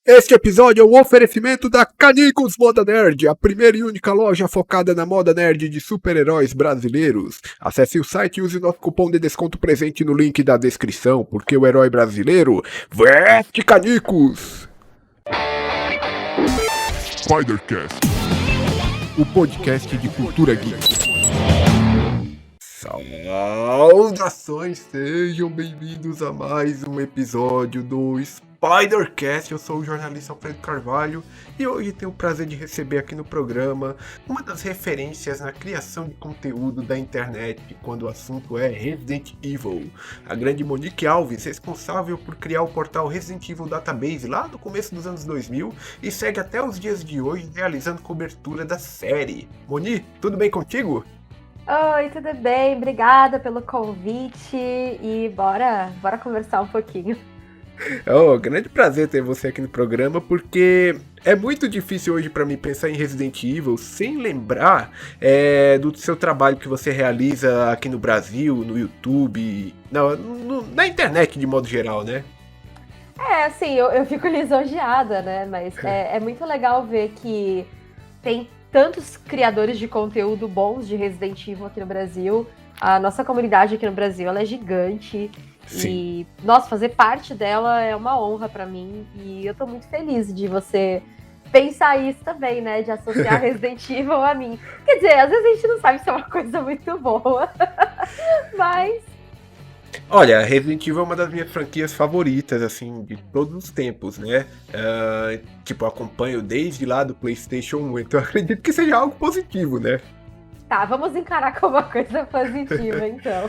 Este episódio é um oferecimento da Canicos Moda Nerd, a primeira e única loja focada na moda nerd de super-heróis brasileiros. Acesse o site e use nosso cupom de desconto presente no link da descrição, porque o herói brasileiro veste Canicos! Spidercast. O podcast de cultura geek. Saudações, sejam bem-vindos a mais um episódio do Spidercast. Eu sou o jornalista Alfredo Carvalho e hoje tenho o prazer de receber aqui no programa uma das referências na criação de conteúdo da internet quando o assunto é Resident Evil. A grande Monique Alves, responsável por criar o portal Resident Evil Database lá no começo dos anos 2000 e segue até os dias de hoje realizando cobertura da série. Moni, tudo bem contigo? Oi, tudo bem? Obrigada pelo convite e bora conversar um pouquinho. Grande prazer ter você aqui no programa, porque é muito difícil hoje para mim pensar em Resident Evil sem lembrar do seu trabalho que você realiza aqui no Brasil, no YouTube, na internet de modo geral, né? Assim, eu fico lisonjeada, né? Mas é muito legal ver que tem tantos criadores de conteúdo bons de Resident Evil aqui no Brasil. A nossa comunidade aqui no Brasil, ela é gigante. Sim. E, nossa, fazer parte dela é uma honra pra mim. E eu tô muito feliz de você pensar isso também, né? De associar Resident Evil a mim. Quer dizer, às vezes a gente não sabe se é uma coisa muito boa. Mas... Olha, Resident Evil é uma das minhas franquias favoritas, assim, de todos os tempos, né? Eu acompanho desde lá do PlayStation 1, então eu acredito que seja algo positivo, né? Tá, vamos encarar como uma coisa positiva, então.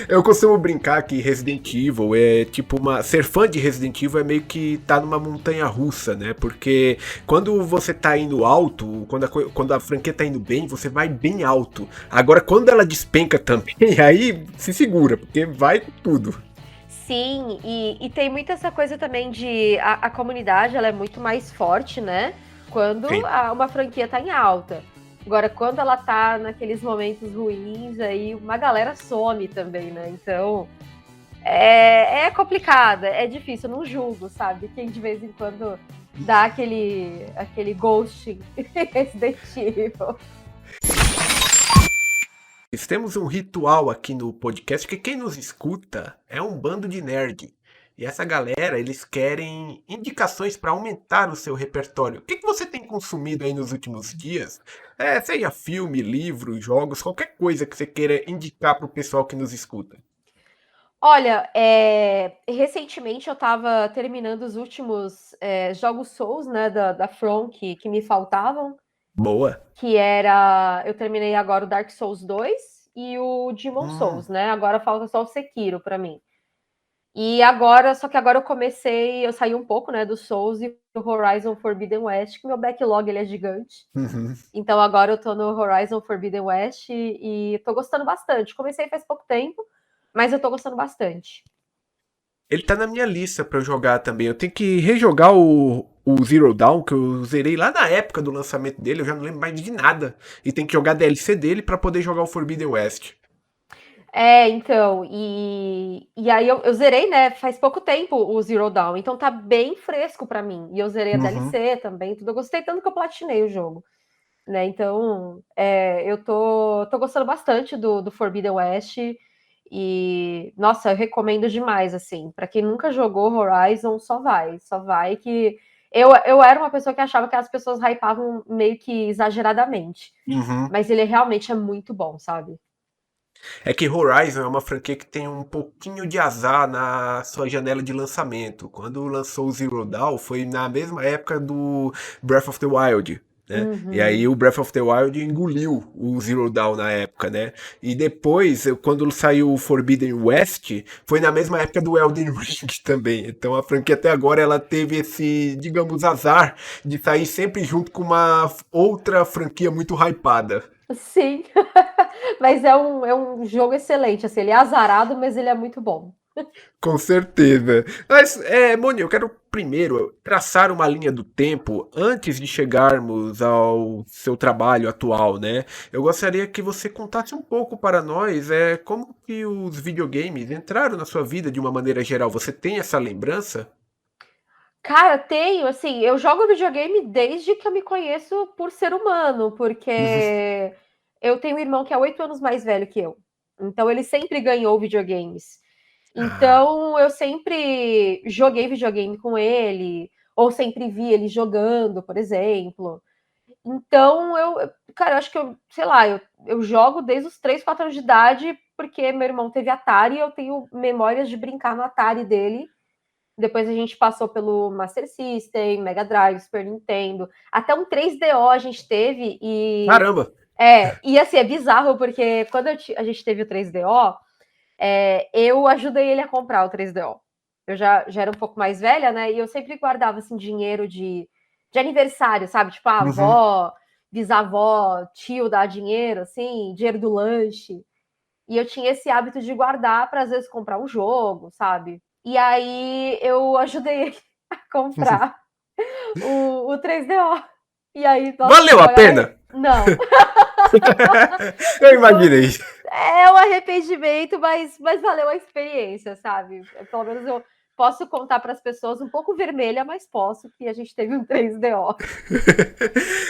Eu costumo brincar que Resident Evil é tipo ser fã de Resident Evil é meio que tá numa montanha russa, né? Porque quando você tá indo alto, quando a franquia tá indo bem, você vai bem alto. Agora, quando ela despenca também, aí se segura, porque vai com tudo. Sim, e tem muito essa coisa também de a comunidade, ela é muito mais forte, né? Quando uma franquia tá em alta. Agora, quando ela tá naqueles momentos ruins, aí uma galera some também, né? Então, é complicado, é difícil, eu não julgo, sabe? Quem de vez em quando dá aquele ghosting Resident Evil. Temos um ritual aqui no podcast que quem nos escuta é um bando de nerd. E essa galera, eles querem indicações para aumentar o seu repertório. O que você tem consumido aí nos últimos dias? Seja filme, livro, jogos, qualquer coisa que você queira indicar para o pessoal que nos escuta. Olha, recentemente eu tava terminando os últimos jogos Souls, né, da From, que me faltavam. Boa. Eu terminei agora o Dark Souls 2 e o Demon Souls, né? Agora falta só o Sekiro pra mim. Só que agora eu saí um pouco, né, do Souls e do Horizon Forbidden West, que meu backlog ele é gigante. Uhum. Então agora eu tô no Horizon Forbidden West e tô gostando bastante. Comecei faz pouco tempo, mas eu tô gostando bastante. Ele tá na minha lista pra eu jogar também. Eu tenho que rejogar o Zero Dawn, que eu zerei lá na época do lançamento dele, eu já não lembro mais de nada. E tem que jogar DLC dele pra poder jogar o Forbidden West. Então, e aí eu zerei, né, faz pouco tempo o Zero Dawn, então tá bem fresco pra mim. E eu zerei a DLC também, tudo. Eu gostei tanto que eu platinei o jogo, né? Então, eu tô gostando bastante do Forbidden West e, nossa, eu recomendo demais, assim. Pra quem nunca jogou Horizon, só vai que... Eu era uma pessoa que achava que as pessoas hypavam meio que exageradamente, mas ele realmente é muito bom, sabe? É que Horizon é uma franquia que tem um pouquinho de azar na sua janela de lançamento. Quando lançou o Zero Dawn, foi na mesma época do Breath of the Wild, né? E aí o Breath of the Wild engoliu o Zero Dawn na época, né? E depois, quando saiu o Forbidden West, foi na mesma época do Elden Ring também. Então a franquia até agora ela teve esse, digamos, azar de sair sempre junto com uma outra franquia muito hypada. Sim, mas é um jogo excelente, assim, ele é azarado, mas ele é muito bom. Com certeza. Mas, Moni, eu quero primeiro traçar uma linha do tempo antes de chegarmos ao seu trabalho atual, né? Eu gostaria que você contasse um pouco para nós como que os videogames entraram na sua vida de uma maneira geral. Você tem essa lembrança? Cara, tenho, assim, eu jogo videogame desde que eu me conheço por ser humano, porque eu tenho um irmão que é 8 anos mais velho que eu. Então ele sempre ganhou videogames. Ah, Então eu sempre joguei videogame com ele, ou sempre vi ele jogando, por exemplo. Então cara, eu acho que sei lá, eu jogo desde os 3, 4 anos de idade, porque meu irmão teve Atari e eu tenho memórias de brincar no Atari dele. Depois a gente passou pelo Master System, Mega Drive, Super Nintendo, até um 3DO a gente teve caramba! e assim, é bizarro porque quando a gente teve o 3DO, eu ajudei ele a comprar o 3DO. Eu já era um pouco mais velha, né? E eu sempre guardava assim dinheiro de aniversário, sabe? Tipo, a Uhum. avó, bisavó, tio dá dinheiro, assim, dinheiro do lanche. E eu tinha esse hábito de guardar para às vezes comprar um jogo, sabe? E aí eu ajudei ele a comprar o 3DO. E aí, nossa, Valeu foi o a maior pena? Não, Eu foi, imaginei. é um arrependimento, mas valeu a experiência, sabe? Pelo menos eu posso contar para as pessoas um pouco vermelha, mas posso que a gente teve um 3DO.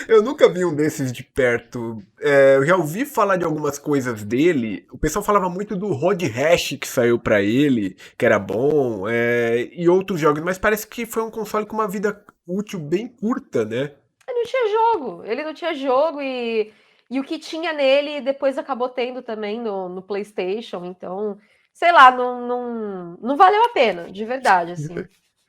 Eu nunca vi um desses de perto. Eu já ouvi falar de algumas coisas dele. O pessoal falava muito do Road Rash que saiu pra ele, que era bom, e outros jogos, mas parece que foi um console com uma vida útil bem curta, né? Ele não tinha jogo e o que tinha nele depois acabou tendo também no PlayStation, então, sei lá, não valeu a pena, de verdade, assim.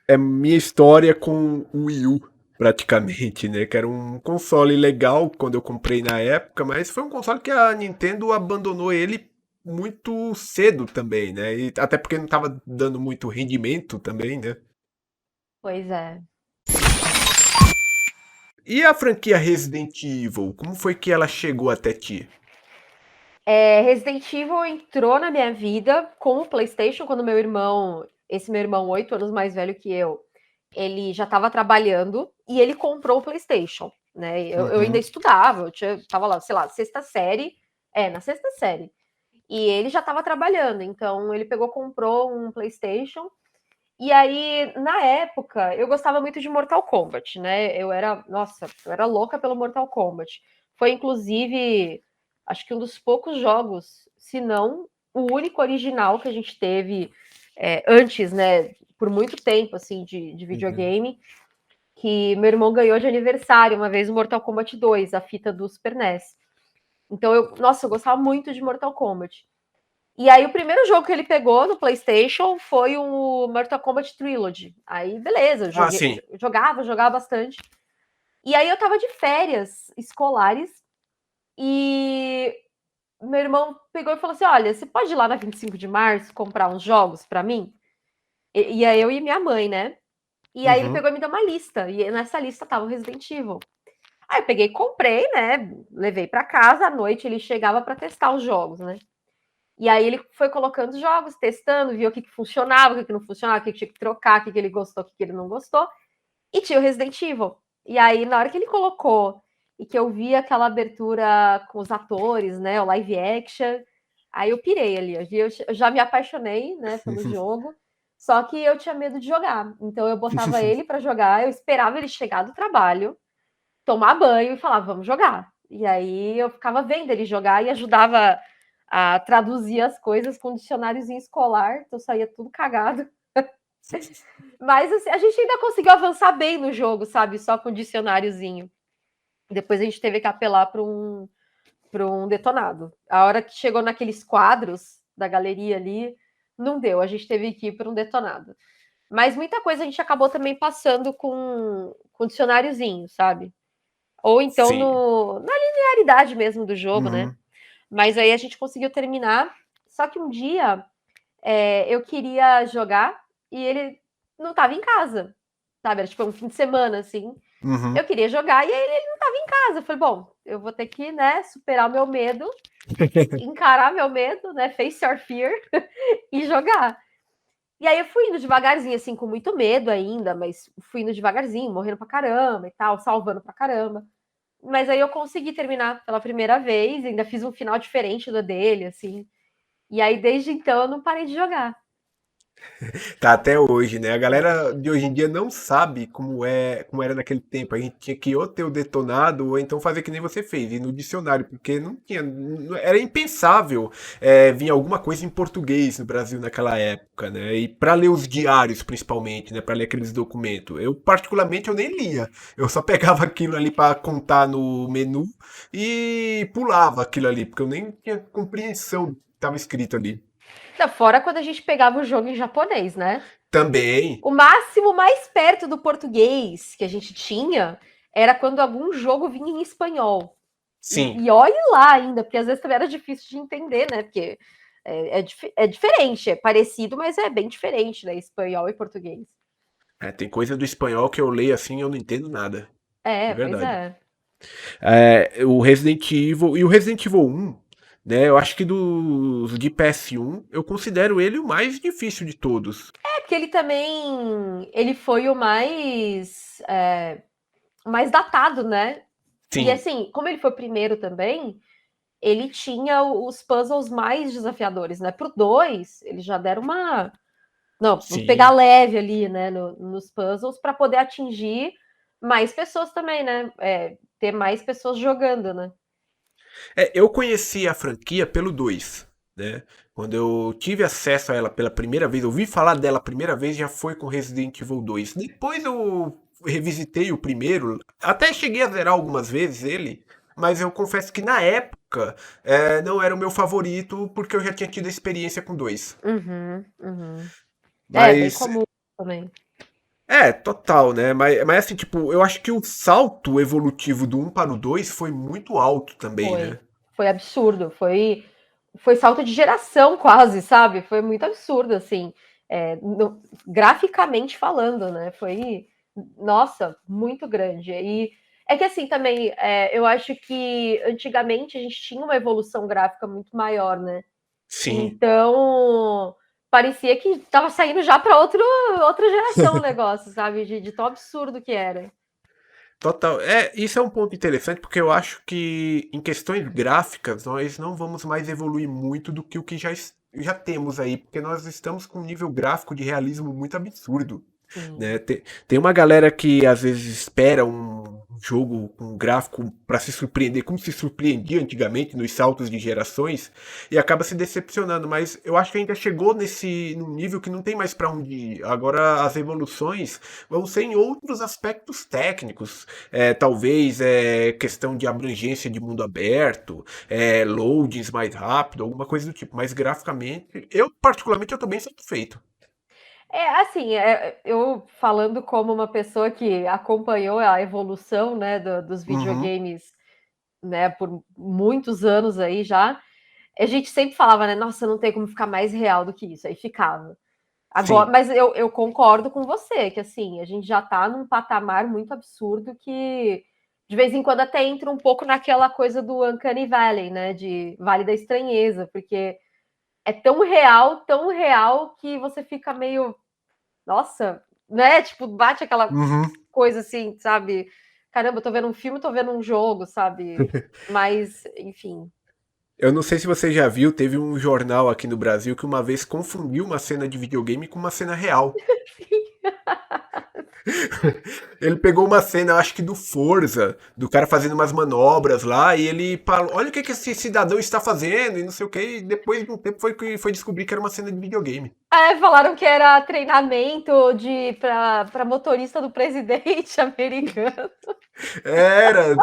É minha história com o Wii U, praticamente, né? Que era um console legal quando eu comprei na época, mas foi um console que a Nintendo abandonou ele muito cedo também, né? E até porque não estava dando muito rendimento também, né? Pois é. E a franquia Resident Evil, como foi que ela chegou até ti? Resident Evil entrou na minha vida com o PlayStation, quando esse meu irmão, 8 anos mais velho que eu, ele já estava trabalhando e ele comprou o PlayStation, né? Eu ainda Uhum. estudava, tava lá, sei lá, sexta série, na sexta série. E ele já estava trabalhando, então ele pegou, comprou um PlayStation. E aí, na época, eu gostava muito de Mortal Kombat, né? Nossa, eu era louca pelo Mortal Kombat. Foi, inclusive, acho que um dos poucos jogos, se não o único original que a gente teve antes, né? Por muito tempo, assim, de Uhum. videogame, que meu irmão ganhou de aniversário uma vez o Mortal Kombat 2, a fita do Super NES. Então, nossa, eu gostava muito de Mortal Kombat. E aí, o primeiro jogo que ele pegou no PlayStation foi o Mortal Kombat Trilogy. Aí, beleza, Ah, sim. jogava bastante. E aí, eu tava de férias escolares e meu irmão pegou e falou assim: Olha, você pode ir lá na 25 de março comprar uns jogos pra mim? E aí, eu e minha mãe, né? E aí, ele Uhum. pegou e me deu uma lista. E nessa lista tava o Resident Evil. Aí, eu peguei e comprei, né? Levei pra casa. À noite, ele chegava pra testar os jogos, né? E aí ele foi colocando os jogos, testando, viu o que funcionava, o que não funcionava, o que tinha que trocar, o que ele gostou, o que ele não gostou. E tinha o Resident Evil. E aí, na hora que ele colocou e que eu vi aquela abertura com os atores, né, o live action, aí eu pirei ali. Eu já me apaixonei, né, pelo jogo. Só que eu tinha medo de jogar. Então eu botava ele para jogar, eu esperava ele chegar do trabalho, tomar banho e falar, vamos jogar. E aí eu ficava vendo ele jogar e ajudava a traduzir as coisas com um dicionáriozinho escolar, então saía tudo cagado. Mas assim, a gente ainda conseguiu avançar bem no jogo, sabe? Só com o dicionáriozinho. Depois a gente teve que apelar para um detonado. A hora que chegou naqueles quadros da galeria ali, não deu. A gente teve que ir para um detonado. Mas muita coisa a gente acabou também passando com dicionáriozinho, sabe? Ou então Sim. na linearidade mesmo do jogo, né? Uhum. Mas aí a gente conseguiu terminar. Só que um dia eu queria jogar e ele não estava em casa, sabe? Era tipo um fim de semana, assim. Uhum. Eu queria jogar e ele não estava em casa. Eu falei, bom, eu vou ter que, né, superar o meu medo, encarar meu medo, né, face your fear e jogar. E aí eu fui indo devagarzinho, assim, com muito medo ainda, mas fui indo devagarzinho, morrendo pra caramba e tal, salvando pra caramba. Mas aí eu consegui terminar pela primeira vez, ainda fiz um final diferente do dele, assim. E aí, desde então, eu não parei de jogar. Tá até hoje, né? A galera de hoje em dia não sabe como era naquele tempo. A gente tinha que ou ter o detonado ou então fazer que nem você fez, ir no dicionário, porque não tinha, era impensável vir alguma coisa em português no Brasil naquela época, né? E para ler os diários, principalmente, né? Para ler aqueles documentos. Eu particularmente eu nem lia. Eu só pegava aquilo ali para contar no menu e pulava aquilo ali, porque eu nem tinha compreensão do que estava escrito ali. Não, fora quando a gente pegava o jogo em japonês, né? Também, O máximo mais perto do português que a gente tinha era quando algum jogo vinha em espanhol. sim. E olhe lá ainda, porque às vezes também era difícil de entender, né? Porque é diferente, é parecido, mas é bem diferente, né? Espanhol e português. Tem coisa do espanhol que eu leio assim e eu não entendo nada. De É, pois verdade. é. O Resident Evil e o Resident Evil 1, né? Eu acho que dos de PS1, eu considero ele o mais difícil de todos. É porque ele também ele foi o mais datado, né? E Sim, assim, como ele foi o primeiro também, ele tinha os puzzles mais desafiadores, né? Pro 2, eles já deram uma. Não, vamos pegar sim. leve ali, né? Nos puzzles para poder atingir mais pessoas também, né? Ter mais pessoas jogando, né? Eu conheci a franquia pelo 2, né? Quando eu tive acesso a ela pela primeira vez, ouvi falar dela a primeira vez, já foi com Resident Evil 2. Depois eu revisitei o primeiro, até cheguei a zerar algumas vezes ele, mas eu confesso que na época não era o meu favorito, porque eu já tinha tido a experiência com dois. Uhum, uhum. É, bem Mas comum também. total, né? Mas assim, tipo, eu acho que o salto evolutivo do um para o 2 foi muito alto também, Foi. né? Foi absurdo. Foi salto de geração quase, sabe? Foi muito absurdo, assim. Graficamente falando, né? Foi, nossa, muito grande. E é que assim também, eu acho que antigamente a gente tinha uma evolução gráfica muito maior, né? Sim. Então, parecia que estava saindo já para outra geração o negócio, sabe? De tão absurdo que era. Total. Isso é um ponto interessante porque eu acho que em questões gráficas nós não vamos mais evoluir muito do que o que já temos aí, porque nós estamos com um nível gráfico de realismo muito absurdo. Né? Sim. Tem uma galera que às vezes espera um jogo com um gráfico para se surpreender, como se surpreendia antigamente nos saltos de gerações, e acaba se decepcionando. Mas eu acho que ainda chegou num nível que não tem mais para onde ir. Agora as evoluções vão ser em outros aspectos técnicos, talvez questão de abrangência de mundo aberto, loadings mais rápido, alguma coisa do tipo. Mas graficamente, eu particularmente eu tô bem satisfeito. Assim, eu falando como uma pessoa que acompanhou a evolução, né, dos Uhum, videogames, né, por muitos anos aí já, a gente sempre falava, né, nossa, não tem como ficar mais real do que isso, aí ficava. Agora, sim. mas eu concordo com você, que assim, a gente já tá num patamar muito absurdo que de vez em quando até entra um pouco naquela coisa do Uncanny Valley, né, de Vale da Estranheza, porque é tão real que você fica meio nossa, né? Tipo, bate aquela Uhum. coisa assim, sabe? Caramba, eu tô vendo um filme, tô vendo um jogo, sabe? Mas, enfim. Eu não sei se você já viu, teve um jornal aqui no Brasil que uma vez confundiu uma cena de videogame com uma cena real. Ele pegou uma cena, acho que do Forza, do cara fazendo umas manobras lá, e ele falou: olha o que esse cidadão está fazendo, e não sei o que, e depois de um tempo foi descobrir que era uma cena de videogame. Falaram que era treinamento para motorista do presidente americano. Era.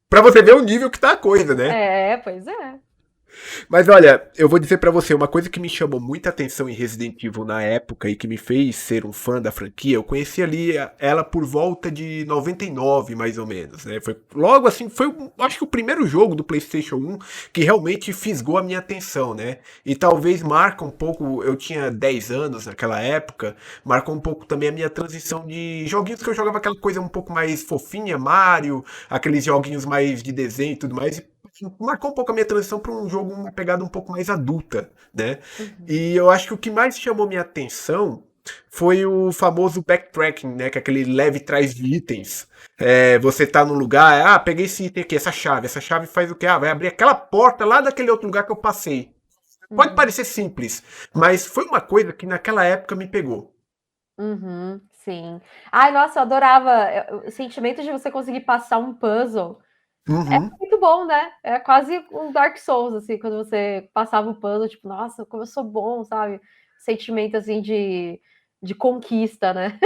Pra você ver o nível que tá a coisa, né? Pois é. Mas olha, eu vou dizer pra você, uma coisa que me chamou muita atenção em Resident Evil na época e que me fez ser um fã da franquia, eu conheci ali ela por volta de 99, mais ou menos, né? Foi logo assim, acho que o primeiro jogo do PlayStation 1 que realmente fisgou a minha atenção, né? E talvez marca um pouco, eu tinha 10 anos naquela época, marcou um pouco também a minha transição de joguinhos que eu jogava aquela coisa um pouco mais fofinha, Mario, aqueles joguinhos mais de desenho e tudo mais, marcou um pouco a minha transição para um jogo, uma pegada um pouco mais adulta, né? Uhum. E eu acho que o que mais chamou minha atenção foi o famoso backtracking, né? Que é aquele leve trás de itens. Você tá num lugar, peguei esse item aqui, essa chave. Essa chave faz o quê? Vai abrir aquela porta lá daquele outro lugar que eu passei. Pode Uhum. parecer simples, mas foi uma coisa que naquela época me pegou. Uhum, sim. Ai, nossa, eu adorava o sentimento de você conseguir passar um puzzle. É Uhum. muito bom, né? É quase um Dark Souls, assim, quando você passava o puzzle, tipo, nossa, como eu sou bom, sabe? Sentimento, assim, de conquista, né?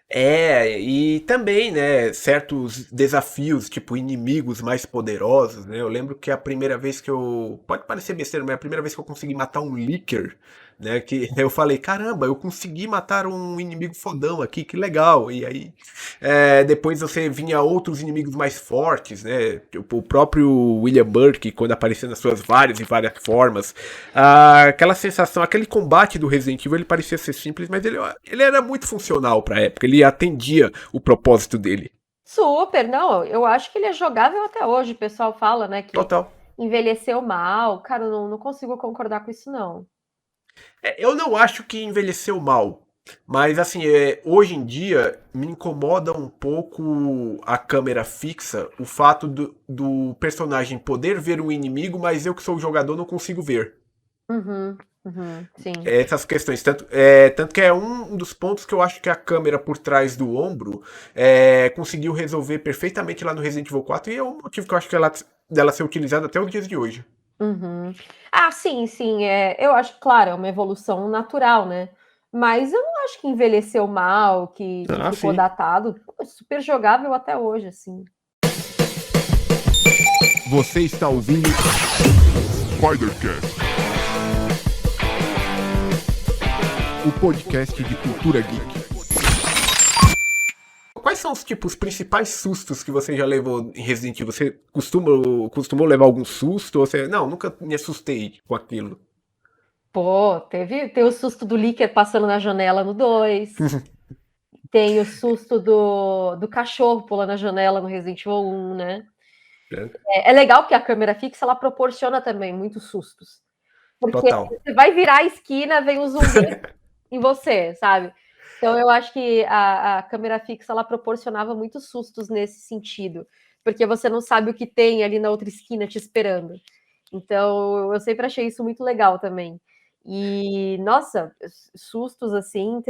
É, e também, né, certos desafios, tipo inimigos mais poderosos, né? Eu lembro que a primeira vez que eu. Pode parecer besteira, mas a primeira vez que eu consegui matar um Licker, né? Que eu falei, caramba, eu consegui matar um inimigo fodão aqui, que legal. E aí, depois você vinha outros inimigos mais fortes, né? Tipo, o próprio William Burke, quando aparecia nas suas várias e várias formas. Aquela sensação, aquele combate do Resident Evil, ele parecia ser simples, mas ele era muito funcional pra época. Ele atendia o propósito dele. Super, não, eu acho que ele é jogável até hoje. O pessoal fala, né, que Total. envelheceu mal. Cara, eu não consigo concordar com isso, não. Eu não acho que envelheceu mal. Mas assim, hoje em dia me incomoda um pouco a câmera fixa, o fato do personagem poder ver um inimigo, mas eu que sou o jogador não consigo ver. Uhum, uhum, sim. Essas questões. Tanto que é um dos pontos que eu acho que a câmera por trás do ombro conseguiu resolver perfeitamente lá no Resident Evil 4 e é um motivo que eu acho que dela ser utilizada até os dias de hoje. Uhum. Ah, sim, sim. Eu acho, claro, é uma evolução natural, né? Mas eu não acho que envelheceu mal, que Ah, ficou sim. datado. Pô, é super jogável até hoje, assim. Você está ouvindo Spidercast, o podcast de cultura geek. Quais são os principais sustos que você já levou em Resident Evil? Você costumou levar algum susto? Ou você, não, nunca me assustei com aquilo. Pô, tem o susto do Licker passando na janela no 2. Tem o susto do cachorro pulando na janela no Resident Evil 1, né? É legal que a câmera fixa, ela proporciona também muitos sustos. Porque Total. você vai virar a esquina, vem um zumbi em você, sabe? Então eu acho que a câmera fixa ela proporcionava muitos sustos nesse sentido, porque você não sabe o que tem ali na outra esquina te esperando. Então eu sempre achei isso muito legal também. E nossa, sustos assim,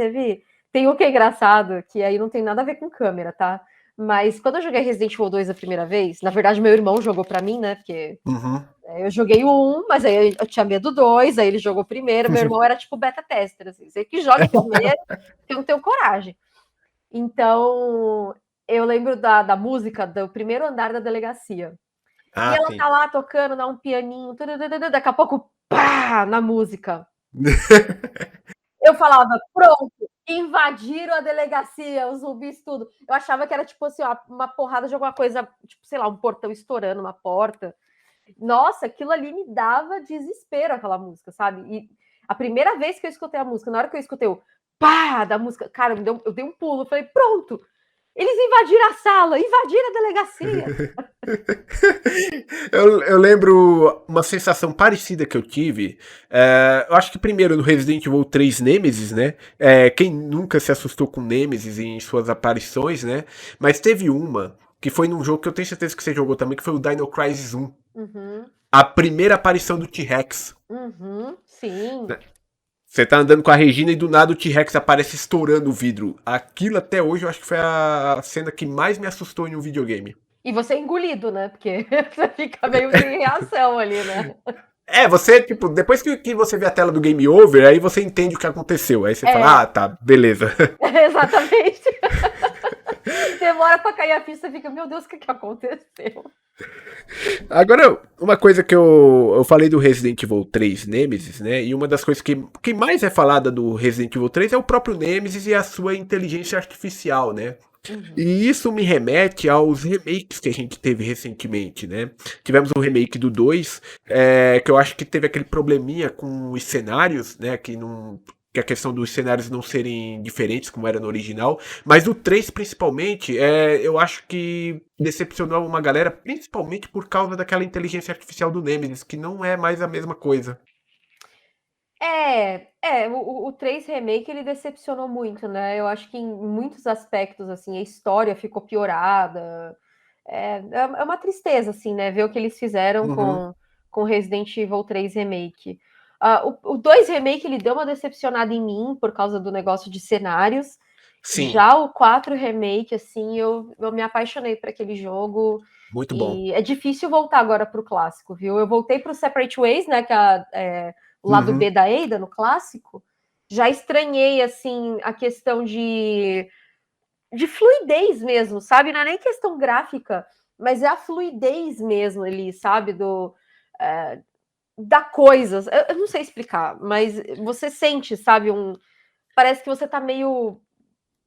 tem um que é engraçado, que aí não tem nada a ver com câmera, tá? Mas quando eu joguei Resident Evil 2 a primeira vez, na verdade meu irmão jogou pra mim, né? Porque Uhum. eu joguei o 1, mas aí eu tinha medo do 2, aí ele jogou primeiro. Meu irmão era tipo beta tester, assim. Você que joga primeiro, eu não tenho coragem. Então, eu lembro da música do primeiro andar da delegacia. E Ah, ela sim. tá lá tocando, dá um pianinho, daqui a pouco, pá, na música. Eu falava, pronto, invadiram a delegacia, os zumbis, tudo. Eu achava que era tipo assim, ó, uma porrada de alguma coisa, tipo, sei lá, um portão estourando, uma porta. Nossa, aquilo ali me dava desespero, aquela música, sabe? E a primeira vez que eu escutei a música, na hora que eu escutei o pá da música, cara, eu dei um pulo, eu falei, pronto, eles invadiram a sala, invadiram a delegacia. Eu lembro uma sensação parecida que eu tive. Eu acho que primeiro no Resident Evil 3 Nemesis, né? Quem nunca se assustou com Nemesis em suas aparições, né? Mas teve uma que foi num jogo que eu tenho certeza que você jogou também, que foi o Dino Crisis 1. Uhum, A primeira aparição do T-Rex. uhum, sim. Né? Você tá andando com a Regina e do nada o T-Rex aparece estourando o vidro. Aquilo até hoje eu acho que foi a cena que mais me assustou em um videogame. E você é engolido, né? Porque você fica meio sem reação ali, né? Você, tipo, depois que você vê a tela do Game Over, aí você entende o que aconteceu. Aí você fala, É, ah, tá, beleza. exatamente. Demora pra cair a ficha, você fica, meu Deus, o que aconteceu? Agora, uma coisa que eu falei do Resident Evil 3 Nemesis, né? E uma das coisas que mais é falada do Resident Evil 3 é o próprio Nemesis e a sua inteligência artificial, né? Uhum. E isso me remete aos remakes que a gente teve recentemente, né? Tivemos o remake do 2, que eu acho que teve aquele probleminha com os cenários, né? Que a questão dos cenários não serem diferentes como era no original. Mas o 3, principalmente, eu acho que decepcionou uma galera, principalmente por causa daquela inteligência artificial do Nemesis, que não é mais a mesma coisa. O 3 Remake ele decepcionou muito, né? Eu acho que em muitos aspectos, assim, a história ficou piorada. É uma tristeza, assim, né? Ver o que eles fizeram Uhum. com Resident Evil 3 Remake. O 2 Remake ele deu uma decepcionada em mim por causa do negócio de cenários. Sim, Já o 4 Remake, assim, eu me apaixonei por aquele jogo. muito bom. E é difícil voltar agora pro clássico, viu? Eu voltei pro Separate Ways, né? Que é o lado B Uhum. da Ada no clássico. Já estranhei, assim, a questão de fluidez mesmo, sabe? Não é nem questão gráfica, mas é a fluidez mesmo ali, sabe? É, da coisa. Eu não sei explicar, mas você sente, sabe? Parece que você tá meio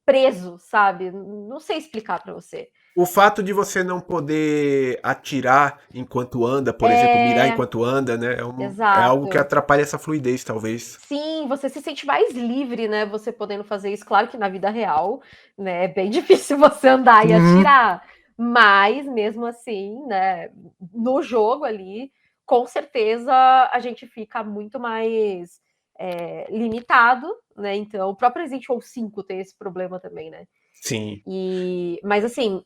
preso, sabe? Não sei explicar para você. O fato de você não poder atirar enquanto anda, por exemplo, mirar É, enquanto anda, né? É algo que exato. atrapalha essa fluidez, talvez. Sim, você se sente mais livre, né? Você podendo fazer isso. Claro que na vida real, né? É bem difícil você andar e Uhum. atirar. Mas mesmo assim, né? No jogo ali, com certeza a gente fica muito mais limitado, né? Então, o próprio Resident Evil 5 tem esse problema também, né? Sim. Mas assim,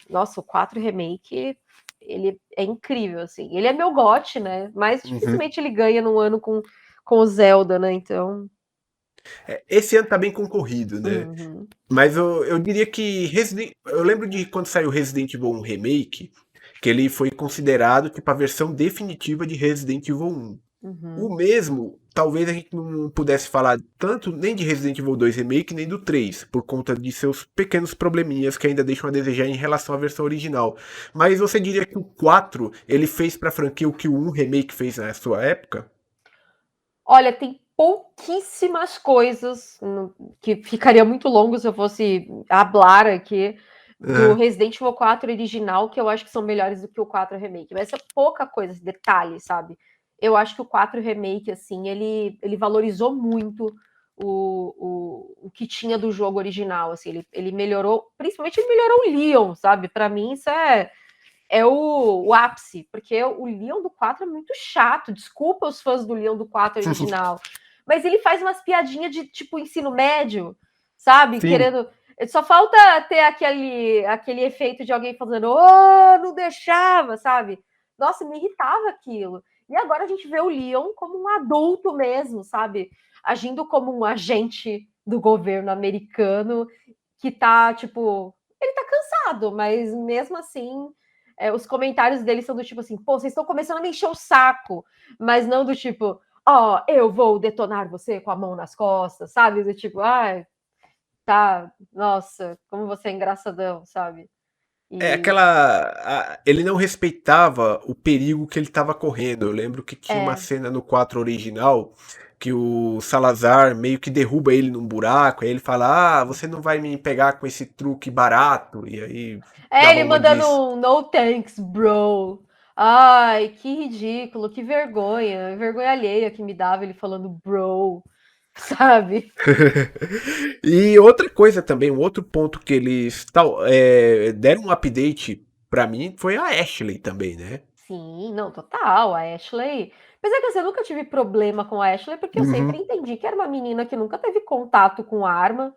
nossa, o 4 Remake, ele é incrível, assim. Ele é meu GOT, né? Mas Uhum. dificilmente ele ganha num ano com o Zelda, né? Então. Esse ano tá bem concorrido, né? Uhum, Mas eu diria que eu lembro de quando saiu Resident Evil 1 Remake, que ele foi considerado tipo a versão definitiva de Resident Evil 1. O uhum. mesmo, talvez a gente não pudesse falar tanto nem de Resident Evil 2 Remake, nem do 3, por conta de seus pequenos probleminhas que ainda deixam a desejar em relação à versão original. Mas você diria que o 4, ele fez pra franquia o que o 1 Remake fez na sua época? Olha, tem pouquíssimas coisas que ficaria muito longo se eu fosse hablar aqui do Aham. Resident Evil 4 original, que eu acho que são melhores do que o 4 Remake. Mas é pouca coisa, detalhe, sabe? Eu acho que o 4 Remake, assim, ele valorizou muito o que tinha do jogo original, assim, ele melhorou, principalmente ele melhorou o Leon, sabe? Para mim isso é o ápice, porque o Leon do 4 é muito chato. Desculpa os fãs do Leon do 4 original. Mas ele faz umas piadinhas de tipo ensino médio, sabe? Sim, Querendo. Só falta ter aquele efeito de alguém fazendo, oh, não deixava, sabe? Nossa, me irritava aquilo. E agora a gente vê o Leon como um adulto mesmo, sabe? Agindo como um agente do governo americano que tá, tipo, ele tá cansado, mas mesmo assim, os comentários dele são do tipo assim, pô, vocês estão começando a me encher o saco, mas não do tipo, ó, oh, eu vou detonar você com a mão nas costas, sabe? Do tipo, ai, tá, nossa, como você é engraçadão, sabe? é E aquela. Ele não respeitava o perigo que ele estava correndo. Eu lembro que tinha uma é, cena no 4 original que o Salazar meio que derruba ele num buraco. Aí ele fala: Ah, você não vai me pegar com esse truque barato. E aí dava ele uma mandando disso. um no thanks, bro. Ai, que ridículo, que vergonha alheia que me dava ele falando bro, sabe? E outra coisa também, um outro ponto que eles deram um update pra mim foi a Ashley também, né? Sim, não, total. A Ashley. Apesar que assim, eu nunca tive problema com a Ashley, porque eu sempre Uhum. entendi que era uma menina que nunca teve contato com arma.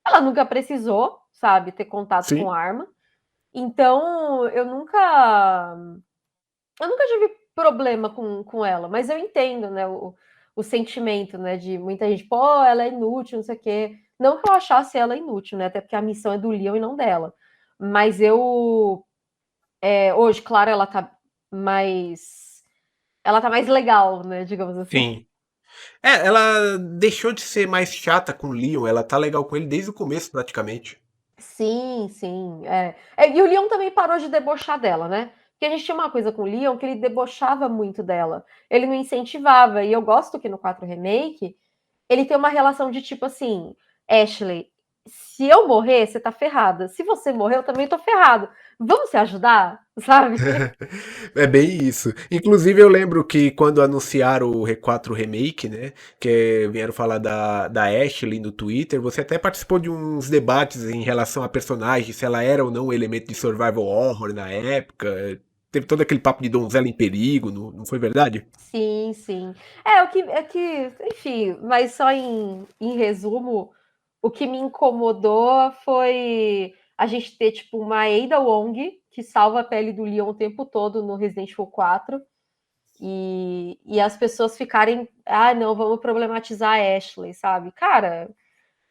Ela nunca precisou, sabe, ter contato com Sim. arma. Então, eu nunca tive problema com ela, mas eu entendo, né, o sentimento, né, de muita gente, pô, ela é inútil, não sei o quê. Não que eu achasse ela inútil, né, até porque a missão é do Leon e não dela. Mas hoje, claro, mais ela tá mais legal, né? Digamos assim. Sim. Ela deixou de ser mais chata com o Leon, ela tá legal com ele desde o começo, praticamente. Sim, sim. E o Leon também parou de debochar dela, né? Porque a gente tinha uma coisa com o Leon que ele debochava muito dela. Ele não incentivava. E eu gosto que no 4 Remake ele tem uma relação de tipo assim: Ashley, se eu morrer, você tá ferrada. Se você morrer, eu também tô ferrado. Vamos se ajudar? Sabe? É bem isso. Inclusive, eu lembro que quando anunciaram o R4 Remake, né? Que vieram falar da Ashley no Twitter, você até participou de uns debates em relação à personagem, se ela era ou não um elemento de survival horror na época. Teve todo aquele papo de donzela em perigo, não foi verdade? Sim, sim. Enfim, mas só em resumo, o que me incomodou foi a gente ter, tipo, uma Ada Wong que salva a pele do Leon o tempo todo no Resident Evil 4 E as pessoas ficarem, não, vamos problematizar a Ashley, sabe? Cara,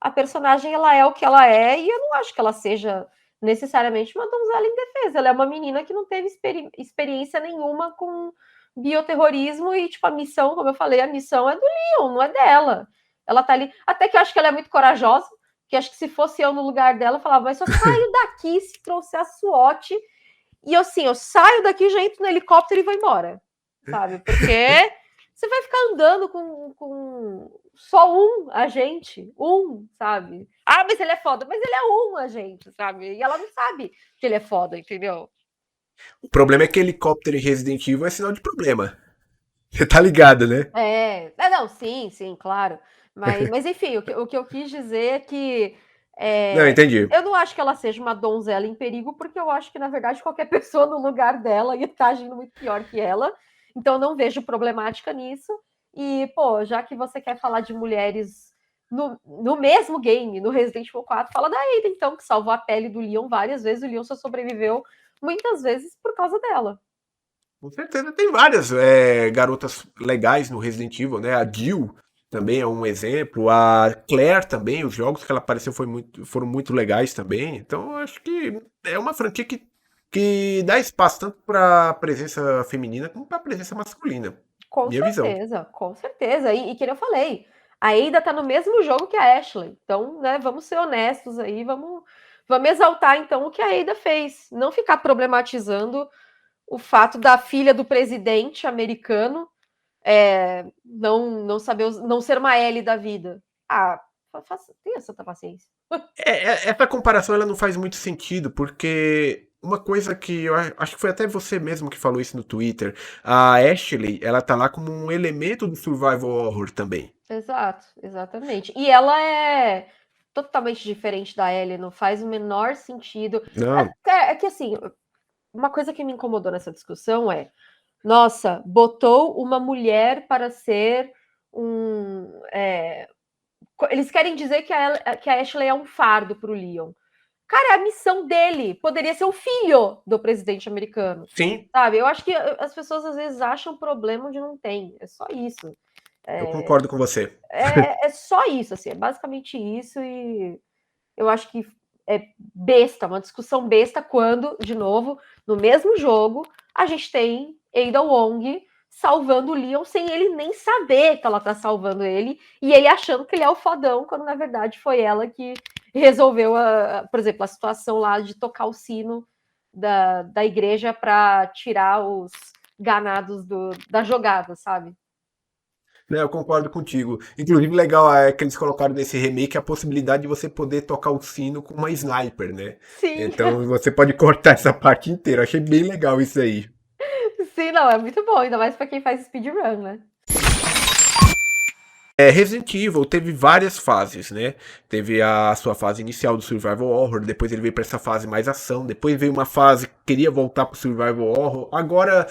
a personagem ela é o que ela é e eu não acho que ela seja necessariamente uma donzela indefesa. Ela é uma menina que não teve experiência nenhuma com bioterrorismo e, tipo, a missão, como eu falei, a missão é do Leon, não é dela. Ela tá ali. Até que eu acho que ela é muito corajosa, que acho que se fosse eu no lugar dela, eu falava, mas eu saio daqui se trouxer a SWAT. E assim, eu saio daqui, já entro no helicóptero e vou embora. Sabe? Porque você vai ficar andando com só um agente, sabe? Mas ele é foda, mas ele é um agente, sabe? E ela não sabe que ele é foda, entendeu? O problema é que helicóptero em Resident Evil é sinal de problema. Você tá ligado, né? Não, sim, claro. Mas enfim, o que eu quis dizer é que Não, entendi. eu não acho que ela seja uma donzela em perigo, porque eu acho que, na verdade, qualquer pessoa no lugar dela ia estar agindo muito pior que ela. Então, não vejo problemática nisso. E, pô, já que você quer falar de mulheres no mesmo game, no Resident Evil 4, fala da Ada, então, que salvou a pele do Leon várias vezes. O Leon só sobreviveu muitas vezes por causa dela. Com certeza tem várias garotas legais no Resident Evil, né? A Jill também é um exemplo. A Claire também, os jogos que ela apareceu foram muito legais também. Então, eu acho que é uma franquia que dá espaço tanto para a presença feminina como para a presença masculina. Com Minha visão. certeza, com certeza. E que nem eu falei, a Ada tá no mesmo jogo que a Ashley. Então, né, vamos ser honestos aí, vamos exaltar então o que a Ada fez. Não ficar problematizando o fato da filha do presidente americano não saber, não ser uma Ellie da vida. Tenha santa paciência. Essa comparação ela não faz muito sentido, porque uma coisa que eu acho que foi até você mesmo que falou isso no Twitter, a Ashley, ela tá lá como um elemento do survival horror também. Exato, exatamente. E ela é totalmente diferente da Ellie, não faz o menor sentido. Não, É que assim, uma coisa que me incomodou nessa discussão é, nossa, botou uma mulher para ser um. Eles querem dizer que a Ashley é um fardo para o Leon. Cara, é a missão dele. Poderia ser o filho do presidente americano. sim, Sabe? Eu acho que as pessoas às vezes acham problema onde não tem. É só isso. eu concordo com você. É só isso, assim. É basicamente isso. E eu acho que é besta, uma discussão besta quando, de novo, no mesmo jogo, a gente tem Ada Wong salvando o Leon sem ele nem saber que ela tá salvando ele e ele achando que ele é o fodão, quando na verdade foi ela que resolveu, por exemplo, a situação lá de tocar o sino da igreja para tirar os ganados da jogada, sabe? Né, eu concordo contigo. Inclusive, legal é que eles colocaram nesse remake a possibilidade de você poder tocar o sino com uma sniper, né? Sim, Então você pode cortar essa parte inteira. Achei bem legal isso aí. sim, não, é muito bom, ainda mais para quem faz speedrun, né? Resident Evil teve várias fases, né? Teve a sua fase inicial do Survival Horror, depois ele veio pra essa fase mais ação, depois veio uma fase que queria voltar pro Survival Horror. Agora,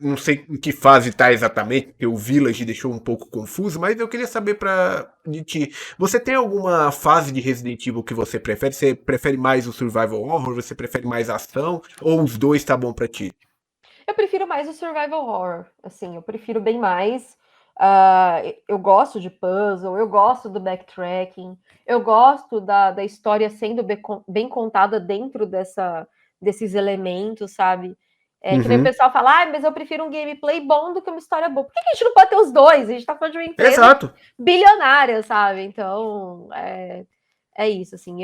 não sei em que fase tá exatamente, porque o Village deixou um pouco confuso, mas eu queria saber de ti, você tem alguma fase de Resident Evil que você prefere? Você prefere mais o Survival Horror? Você prefere mais ação? Ou os dois tá bom pra ti? Eu prefiro mais o survival horror, assim, eu prefiro bem mais. Eu gosto de puzzle, eu gosto do backtracking, eu gosto da história sendo bem contada dentro desses elementos, sabe? Que nem o Uhum. pessoal fala, mas eu prefiro um gameplay bom do que uma história boa. Por que a gente não pode ter os dois? A gente tá falando de uma empresa Exato. bilionária, sabe? Então, é isso, assim,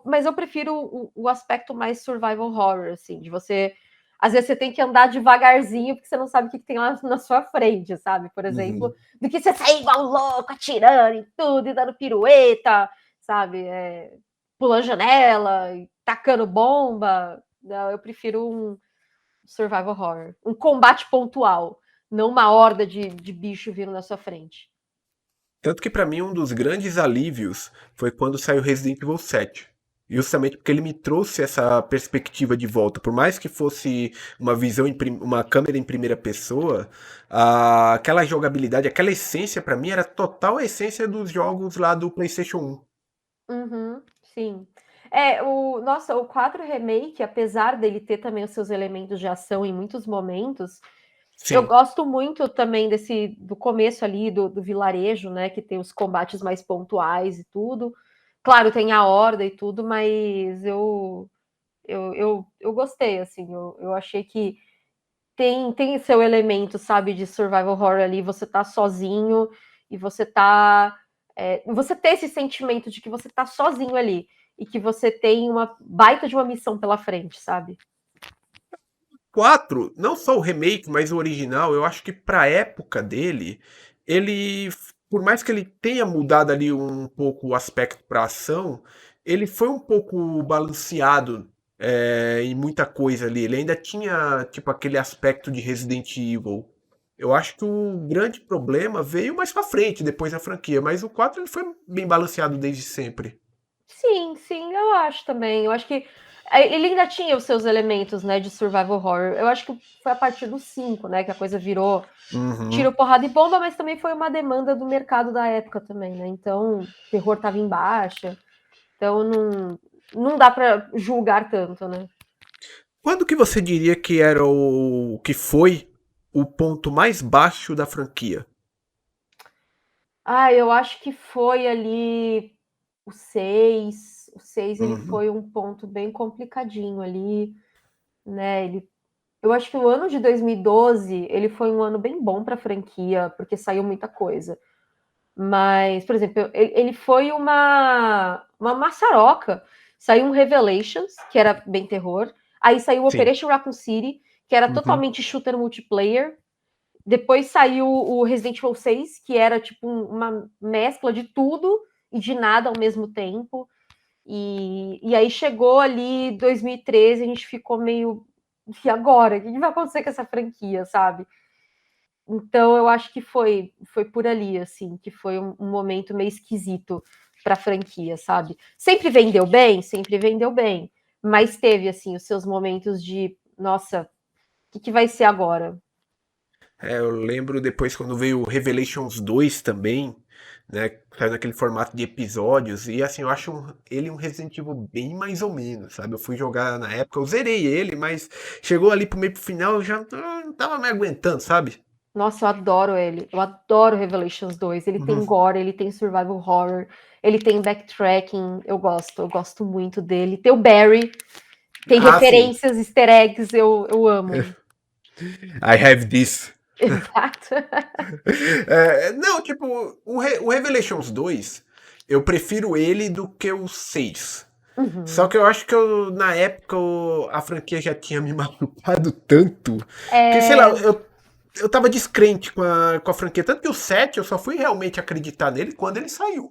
mas eu prefiro o aspecto mais survival horror, assim, de você. Às vezes você tem que andar devagarzinho porque você não sabe o que tem lá na sua frente, sabe? Por exemplo, Uhum. do que você sair igual louco, atirando em tudo e dando pirueta, sabe? Pulando janela, e tacando bomba. Não, eu prefiro um survival horror, um combate pontual, não uma horda de bicho vindo na sua frente. Tanto que pra mim um dos grandes alívios foi quando saiu Resident Evil 7. Justamente porque ele me trouxe essa perspectiva de volta. Por mais que fosse uma visão, uma câmera em primeira pessoa, aquela jogabilidade, aquela essência pra mim era total a essência dos jogos lá do PlayStation 1. Uhum, sim. Nossa, o 4 Remake, apesar dele ter também os seus elementos de ação em muitos momentos, eu Sim. gosto muito também do começo ali, do vilarejo, né? Que tem os combates mais pontuais e tudo. Claro, tem a horda e tudo, mas eu gostei, assim, eu achei que tem seu elemento, sabe, de survival horror ali, você tá sozinho e você ter esse sentimento de que você tá sozinho ali e que você tem uma baita de uma missão pela frente, sabe? 4, não só o remake, mas o original, eu acho que pra época dele, por mais que ele tenha mudado ali um pouco o aspecto pra ação, ele foi um pouco balanceado em muita coisa ali. Ele ainda tinha, tipo, aquele aspecto de Resident Evil. Eu acho que o grande problema veio mais pra frente, depois da franquia, mas o 4 ele foi bem balanceado desde sempre. Sim, sim, eu acho também. Eu acho que ele ainda tinha os seus elementos, né, de survival horror. Eu acho que foi a partir do 5, né, que a coisa virou tiro, Uhum. porrada e bomba, mas também foi uma demanda do mercado da época também, né? Então, o terror tava em baixa. Então, não dá para julgar tanto, né? Quando que você diria que era o que foi o ponto mais baixo da franquia? Ah, eu acho que foi ali o 6. O 6 ele Uhum. foi um ponto bem complicadinho ali, né? Eu acho que o ano de 2012 ele foi um ano bem bom para a franquia, porque saiu muita coisa. Mas, por exemplo, ele foi uma maçaroca. Saiu um Revelations, que era bem terror. Aí saiu o Sim. Operation Raccoon City, que era Uhum. totalmente shooter multiplayer. Depois saiu o Resident Evil 6, que era tipo uma mescla de tudo e de nada ao mesmo tempo. E aí chegou ali 2013, a gente ficou meio. E agora? O que vai acontecer com essa franquia, sabe? Então eu acho que foi por ali, assim, que foi um momento meio esquisito para a franquia, sabe? Sempre vendeu bem, mas teve assim os seus momentos de, nossa, o que vai ser agora? Eu lembro depois quando veio o Revelations 2 também, né? Saiu naquele formato de episódios. E assim, eu acho ele um Resident Evil bem mais ou menos, sabe? Eu fui jogar na época, eu zerei ele, mas chegou ali pro meio pro final, eu já não tava me aguentando, sabe? Nossa, eu adoro ele. Eu adoro Revelations 2. Ele tem Uhum. gore, ele tem survival horror, ele tem backtracking. Eu gosto muito dele. Tem o Barry, tem Ah, sim. referências, easter eggs, eu amo. I have this. Exato. Não, tipo, o Revelations 2, eu prefiro ele do que o 6. Só Uhum. que eu acho que na época a franquia já tinha me machucado tanto que, sei lá, É, eu tava descrente com a franquia. Tanto que o 7 eu só fui realmente acreditar nele quando ele saiu.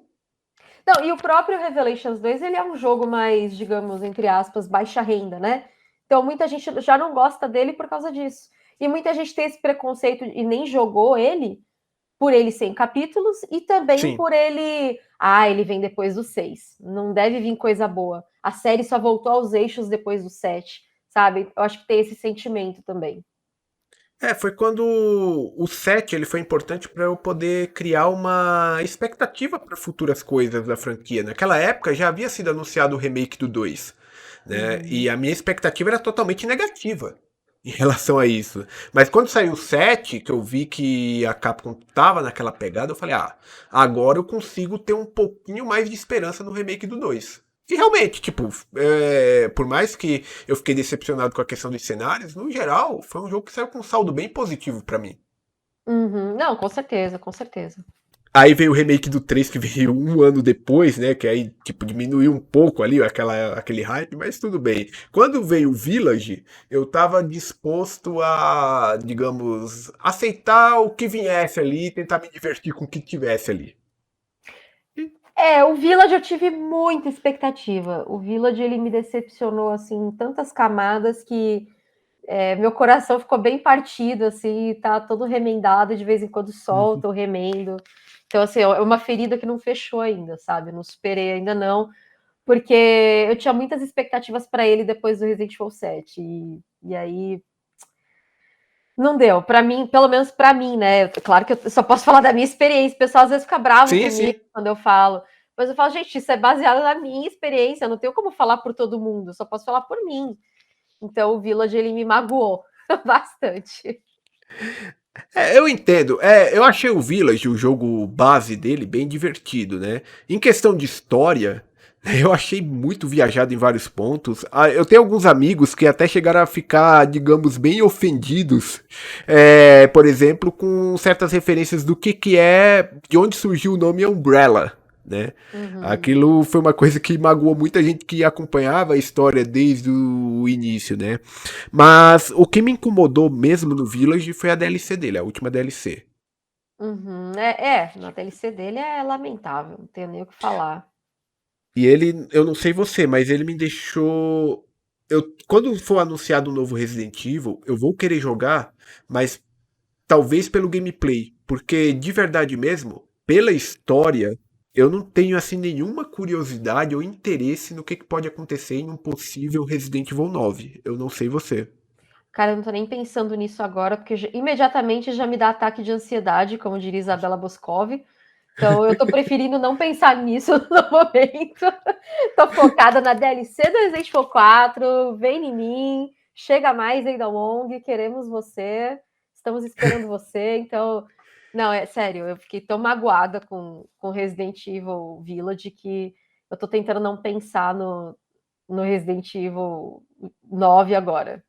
não, e o próprio Revelations 2, ele é um jogo mais, digamos, entre aspas, baixa renda, né? Então muita gente já não gosta dele por causa disso. E muita gente tem esse preconceito e nem jogou ele por ele ser em capítulos e também Sim. por ele vem depois do 6. Não deve vir coisa boa. A série só voltou aos eixos depois do 7, sabe? Eu acho que tem esse sentimento também. Foi quando o 7 ele foi importante para eu poder criar uma expectativa para futuras coisas da franquia. Naquela época já havia sido anunciado o remake do 2, né? Uhum. E a minha expectativa era totalmente negativa em relação a isso. Mas quando saiu o 7, que eu vi que a Capcom tava naquela pegada, eu falei: "Ah, agora eu consigo ter um pouquinho mais de esperança no remake do 2." E realmente, tipo, por mais que eu fiquei decepcionado com a questão dos cenários, no geral, foi um jogo que saiu com um saldo bem positivo pra mim. Uhum. Não, com certeza, com certeza. Aí veio o remake do 3 que veio um ano depois, né? Que aí, tipo, diminuiu um pouco ali aquele hype, mas tudo bem. Quando veio o Village, eu tava disposto a, digamos, aceitar o que viesse ali e tentar me divertir com o que tivesse ali. O Village eu tive muita expectativa. O Village ele me decepcionou assim em tantas camadas que meu coração ficou bem partido, assim, tá todo remendado, de vez em quando Uhum. solta o remendo. Então, assim, é uma ferida que não fechou ainda, sabe? Não superei ainda não, porque eu tinha muitas expectativas para ele depois do Resident Evil 7. E aí não deu. Para mim, pelo menos para mim, né? Claro que eu só posso falar da minha experiência. O pessoal às vezes fica bravo Sim, comigo sim. quando eu falo. Mas eu falo, gente, isso é baseado na minha experiência, eu não tenho como falar por todo mundo, só posso falar por mim. Então o Village, ele me magoou bastante. Eu entendo. Eu achei o Village, o jogo base dele, bem divertido, né? Em questão de história, eu achei muito viajado em vários pontos. Eu tenho alguns amigos que até chegaram a ficar, digamos, bem ofendidos, por exemplo, com certas referências do que é, de onde surgiu o nome Umbrella, né? Uhum. Aquilo foi uma coisa que magoou muita gente que acompanhava a história desde o início, né? Mas o que me incomodou mesmo no Village foi a DLC dele, a última DLC. Uhum. Na DLC dele é lamentável, não tenho nem o que falar. E ele, eu não sei você, mas ele me deixou. Quando for anunciado um novo Resident Evil, eu vou querer jogar, mas talvez pelo gameplay. Porque de verdade mesmo, pela história, eu não tenho assim nenhuma curiosidade ou interesse no que pode acontecer em um possível Resident Evil 9. Eu não sei você. Cara, eu não tô nem pensando nisso agora, porque imediatamente já me dá ataque de ansiedade, como diria Isabela Boscov. Então eu tô preferindo não pensar nisso no momento. Tô focada na DLC do Resident Evil 4, vem em mim, chega mais Ada Wong, queremos você, estamos esperando você. Então, não, é sério, eu fiquei tão magoada com Resident Evil Village que eu tô tentando não pensar no Resident Evil 9 agora.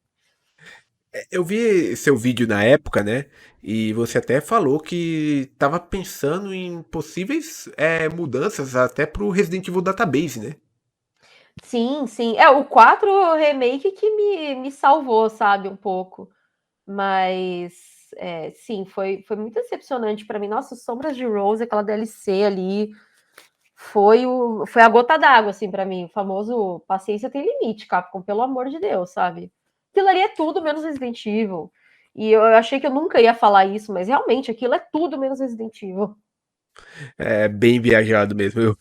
Eu vi seu vídeo na época, né? E você até falou que estava pensando em possíveis mudanças até pro Resident Evil Database, né? Sim, sim. É, o 4 remake que me salvou, sabe, um pouco. Mas, sim, foi muito decepcionante para mim. Nossa, Sombras de Rose, aquela DLC ali, foi a gota d'água, assim, para mim. O famoso paciência tem limite, Capcom, pelo amor de Deus, sabe? Aquilo ali é tudo menos Resident Evil. E eu achei que eu nunca ia falar isso, mas realmente aquilo é tudo menos Resident Evil. É bem viajado mesmo.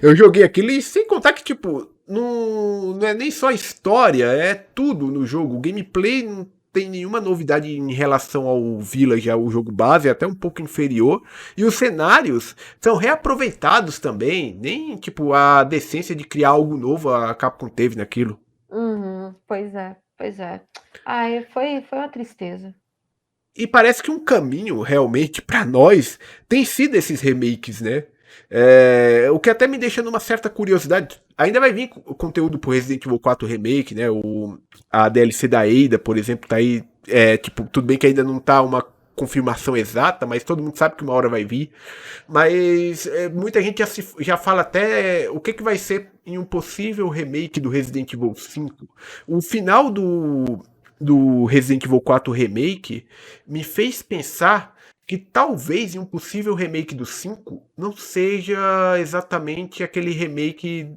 Eu joguei aquilo e sem contar que, tipo, não é nem só a história, é tudo no jogo. O gameplay não tem nenhuma novidade em relação ao Village, ao jogo base, é até um pouco inferior. E os cenários são reaproveitados também. Nem, tipo, a decência de criar algo novo a Capcom teve naquilo. Uhum, pois é, pois é. Ai, foi uma tristeza. E parece que um caminho realmente pra nós tem sido esses remakes, né? O que até me deixa numa certa curiosidade. Ainda vai vir o conteúdo pro Resident Evil 4 Remake, né? A DLC da Ada, por exemplo, tá aí. Tipo, tudo bem que ainda não tá uma confirmação exata, mas todo mundo sabe que uma hora vai vir. Mas muita gente já fala até o que vai ser em um possível remake do Resident Evil 5. O final do Resident Evil 4 Remake me fez pensar que talvez em um possível remake do 5 não seja exatamente aquele remake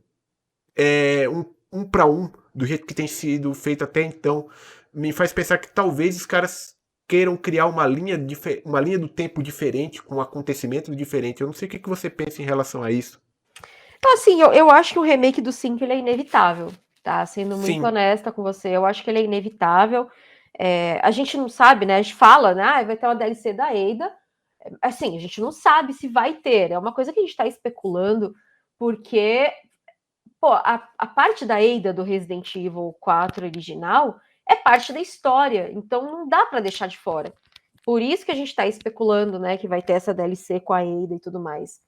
um para um do jeito que tem sido feito até então. Me faz pensar que talvez os caras queiram criar uma linha do tempo diferente, com um acontecimento diferente. Eu não sei o que você pensa em relação a isso. Então, assim, eu acho que o remake do 5 ele é inevitável, tá? Sendo muito Sim. honesta com você, eu acho que ele é inevitável. A gente não sabe, né? A gente fala, né? Vai ter uma DLC da Ada. Assim, a gente não sabe se vai ter. É uma coisa que a gente tá especulando, porque, pô, a parte da Ada do Resident Evil 4 original é parte da história, então não dá para deixar de fora. Por isso que a gente tá especulando, né, que vai ter essa DLC com a Ada e tudo mais.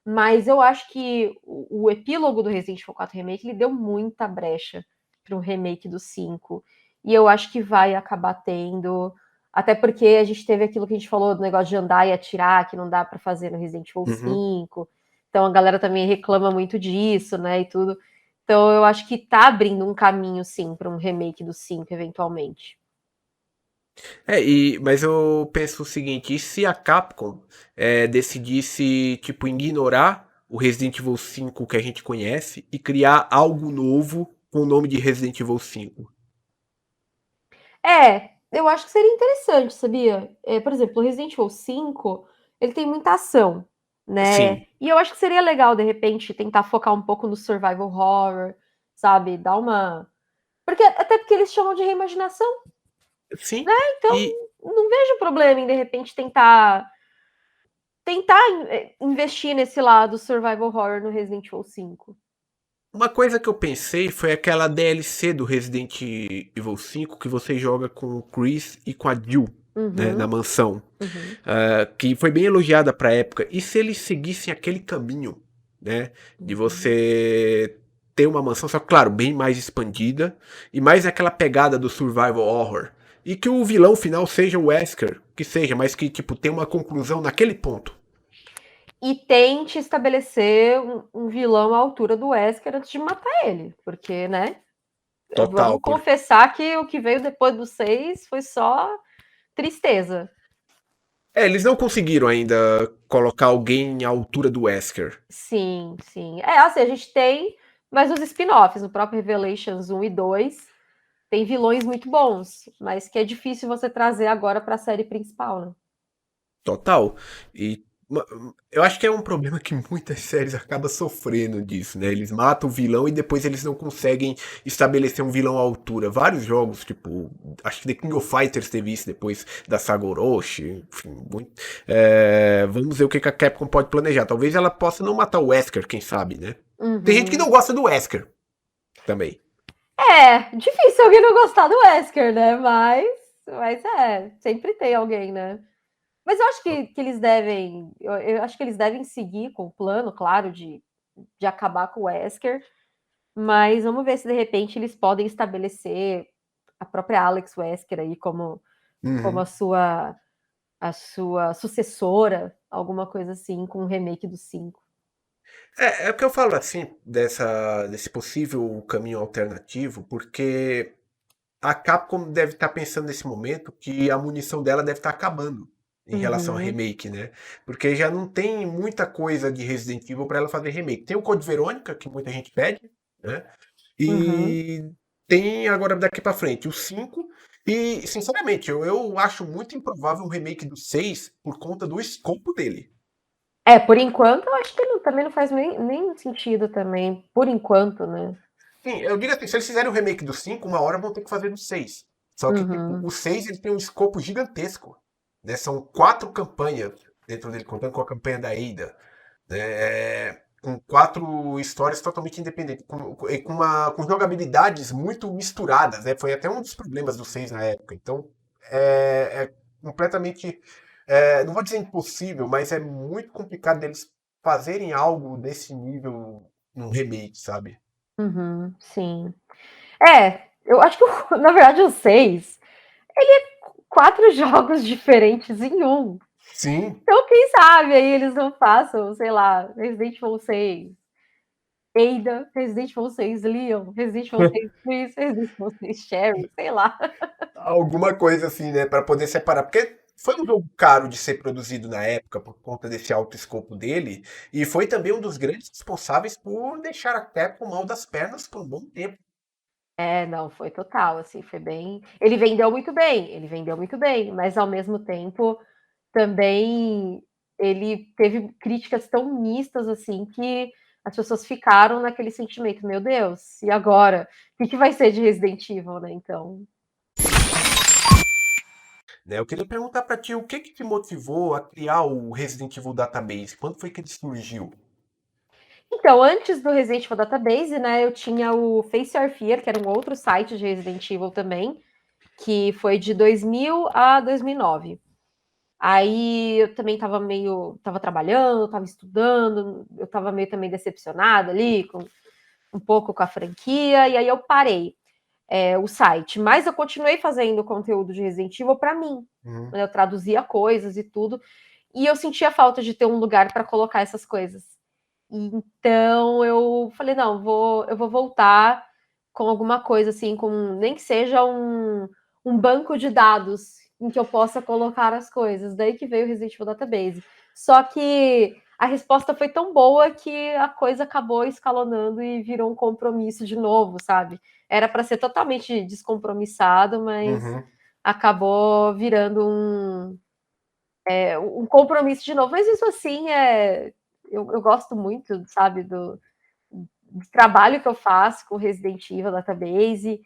Mas eu acho que o epílogo do Resident Evil 4 Remake ele deu muita brecha para um remake do 5. E eu acho que vai acabar tendo. Até porque a gente teve aquilo que a gente falou do negócio de andar e atirar, que não dá para fazer no Resident Evil Uhum. 5. Então a galera também reclama muito disso, né? E tudo. Então eu acho que tá abrindo um caminho, sim, para um remake do 5, eventualmente. Mas eu penso o seguinte, e se a Capcom decidisse, tipo, ignorar o Resident Evil 5 que a gente conhece e criar algo novo com o nome de Resident Evil 5? Eu acho que seria interessante, sabia? Por exemplo, o Resident Evil 5, ele tem muita ação, né? Sim, E eu acho que seria legal, de repente, tentar focar um pouco no survival horror, sabe? Dar uma. Até porque eles chamam de reimaginação, sim. então E, não vejo problema em, de repente, tentar. tentar investir nesse lado survival horror no Resident Evil 5. Uma coisa que eu pensei foi aquela DLC do Resident Evil 5 que você joga com o Chris e com a Jill, né, na mansão. Que foi bem elogiada pra época. E se eles seguissem aquele caminho, né, de você ter uma mansão, só que, claro, bem mais expandida e mais aquela pegada do survival horror. E que o vilão final seja o Wesker, que seja, mas que, tipo, tenha uma conclusão naquele ponto. E tente estabelecer um vilão à altura do Wesker antes de matar ele, porque, né? Total. Vamos confessar que o que veio depois do 6 foi só tristeza. Eles não conseguiram ainda colocar alguém à altura do Wesker. Sim, sim. Assim, a gente tem, mas os spin-offs, o próprio Revelations 1 e 2, tem vilões muito bons, mas que é difícil você trazer agora para a série principal, né? Total. E eu acho que é um problema que muitas séries acabam sofrendo disso, né? Eles matam o vilão e depois eles não conseguem estabelecer um vilão à altura. Vários jogos, tipo, acho que The King of Fighters teve isso depois da saga Orochi, enfim, vamos ver o que a Capcom pode planejar. Talvez ela possa não matar o Wesker, quem sabe, né? Tem gente que não gosta do Wesker também. Difícil alguém não gostar do Wesker, né? Mas sempre tem alguém, né? Mas eu acho que eles devem. Eu acho que eles devem seguir com o plano, claro, de acabar com o Wesker. Mas vamos ver se de repente eles podem estabelecer a própria Alex Wesker aí como a sua sucessora, alguma coisa assim, com o remake do 5. É porque eu falo assim, desse possível caminho alternativo, porque a Capcom deve estar pensando nesse momento que a munição dela deve estar acabando em relação a remake, né? Porque já não tem muita coisa de Resident Evil para ela fazer remake. Tem o Code Verônica, que muita gente pede, né? E tem agora daqui para frente o 5. E, sinceramente, eu acho muito improvável um remake do 6 por conta do escopo dele. Por enquanto, eu acho que também não faz nem sentido também, por enquanto, né? Sim, eu diria assim, se eles fizerem o remake do 5, uma hora vão ter que fazer do 6. Só que, tipo, o 6 ele tem um escopo gigantesco. Né? São 4 campanhas dentro dele, contando com a campanha da Ada. Né? Com 4 histórias totalmente independentes. Com jogabilidades muito misturadas. Né? Foi até um dos problemas do 6 na época. Então, é completamente... não vou dizer impossível, mas é muito complicado deles fazerem algo desse nível num remake, sabe? Sim. Eu acho que, na verdade, o 6, ele é 4 jogos diferentes em um. Sim. Então, quem sabe aí eles não façam, sei lá, Resident Evil 6, Ada, Resident Evil 6, Leon, Resident Evil 6, Chris, Resident Evil 6, Sherry, sei lá. Alguma coisa assim, né, para poder separar, porque foi um jogo caro de ser produzido na época por conta desse alto escopo dele, e foi também um dos grandes responsáveis por deixar a Capcom mal das pernas por um bom tempo. Não, foi total, assim, foi bem. Ele vendeu muito bem, mas ao mesmo tempo também ele teve críticas tão mistas assim que as pessoas ficaram naquele sentimento, meu Deus, e agora? O que vai ser de Resident Evil, né? Então. Né, eu queria perguntar para ti o que te motivou a criar o Resident Evil Database? Quando foi que ele surgiu? Então, antes do Resident Evil Database, né, eu tinha o Face Your Fear, que era um outro site de Resident Evil também, que foi de 2000 a 2009. Aí eu também tava trabalhando, tava estudando, eu tava meio também decepcionada ali, um pouco com a franquia, e aí eu parei o site. Mas eu continuei fazendo conteúdo de Resident Evil para mim. Né? Eu traduzia coisas e tudo, e eu sentia falta de ter um lugar para colocar essas coisas. Então eu falei, não, eu vou voltar com alguma coisa assim, nem que seja um banco de dados em que eu possa colocar as coisas. Daí que veio o Resident Evil Database. Só que a resposta foi tão boa que a coisa acabou escalonando e virou um compromisso de novo, sabe? Era para ser totalmente descompromissado, mas acabou virando um compromisso de novo. Mas isso assim eu gosto muito, sabe, do trabalho que eu faço com Resident Evil Database.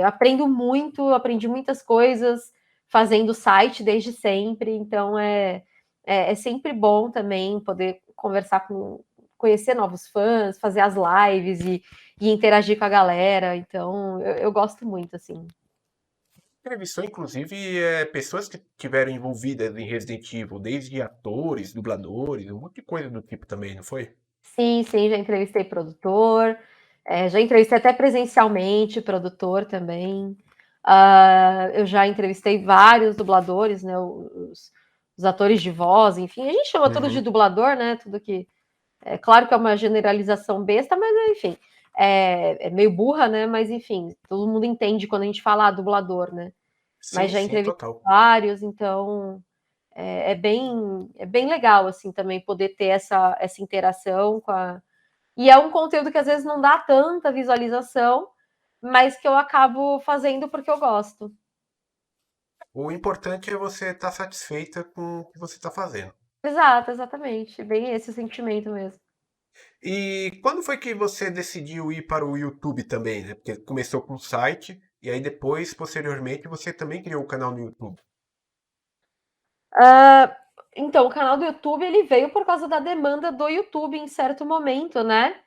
Aprendi muitas coisas fazendo o site desde sempre, então é sempre bom também poder conhecer novos fãs, fazer as lives e interagir com a galera. Então, eu gosto muito, assim. Entrevistou, inclusive, pessoas que estiveram envolvidas em Resident Evil, desde atores, dubladores, um monte de coisa do tipo também, não foi? Sim, sim, já entrevistei produtor, já entrevistei até presencialmente produtor também. Eu já entrevistei vários dubladores, né? Os atores de voz, enfim. A gente chama tudo de Uhum. dublador, né? Tudo que. É claro que é uma generalização besta, mas enfim. É meio burra, né? Mas enfim, todo mundo entende quando a gente fala dublador, né? Mas Sim, já sim, entrevistei total. vários, então é bem legal, assim, também poder ter essa interação com a. E é um conteúdo que às vezes não dá tanta visualização, mas que eu acabo fazendo porque eu gosto. O importante é você estar satisfeita com o que você está fazendo. Exato, exatamente. Bem esse o sentimento mesmo. E quando foi que você decidiu ir para o YouTube também, né? Porque começou com o site e aí depois, posteriormente, você também criou o canal no YouTube. Ah, então, o canal do YouTube ele veio por causa da demanda do YouTube em certo momento, né?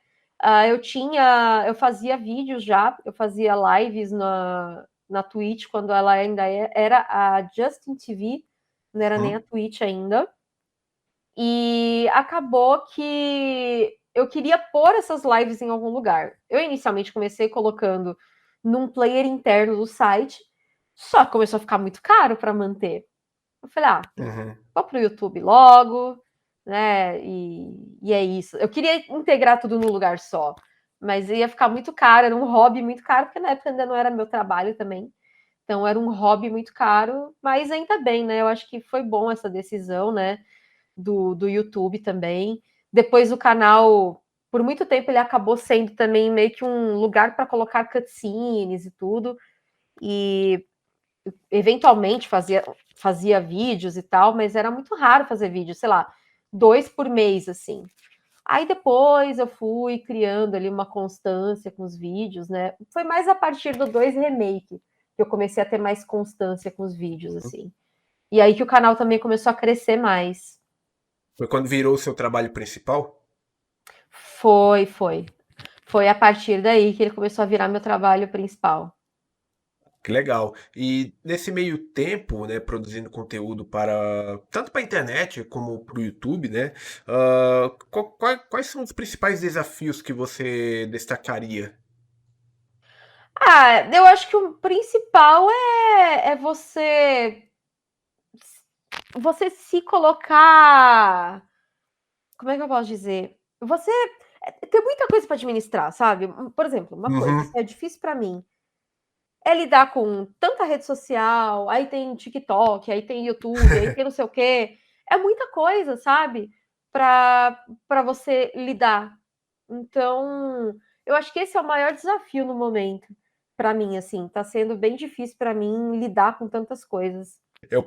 Eu fazia vídeos já, eu fazia lives na Twitch quando ela ainda era a Justin TV, não era nem a Uhum. Twitch ainda. E acabou que eu queria pôr essas lives em algum lugar. Eu inicialmente comecei colocando num player interno do site, só que começou a ficar muito caro para manter. Eu falei, Uhum. vou pro YouTube logo, né? E é isso. Eu queria integrar tudo num lugar só, mas ia ficar muito caro, era um hobby muito caro, porque na época ainda não era meu trabalho também. Então era um hobby muito caro, mas ainda bem, né? Eu acho que foi bom essa decisão, né? Do YouTube também. Depois o canal, por muito tempo, ele acabou sendo também meio que um lugar para colocar cutscenes e tudo. E eventualmente fazia vídeos e tal, mas era muito raro fazer vídeo, sei lá, 2 por mês, assim. Aí depois eu fui criando ali uma constância com os vídeos, né? Foi mais a partir do 2 Remake que eu comecei a ter mais constância com os vídeos, assim. E aí que o canal também começou a crescer mais. Foi quando virou o seu trabalho principal? Foi, foi. Foi a partir daí que ele começou a virar meu trabalho principal. Que legal. E nesse meio tempo, né, produzindo conteúdo para tanto para a internet como para o YouTube, né? Quais são os principais desafios que você destacaria? Eu acho que o principal é você se colocar. Como é que eu posso dizer? Você tem muita coisa para administrar, sabe? Por exemplo, uma coisa Uhum. que é difícil para mim é lidar com tanta rede social, aí tem TikTok, aí tem YouTube, aí tem não sei o quê. É muita coisa, sabe? Para você lidar. Então, eu acho que esse é o maior desafio no momento, para mim, assim, tá sendo bem difícil para mim lidar com tantas coisas. Eu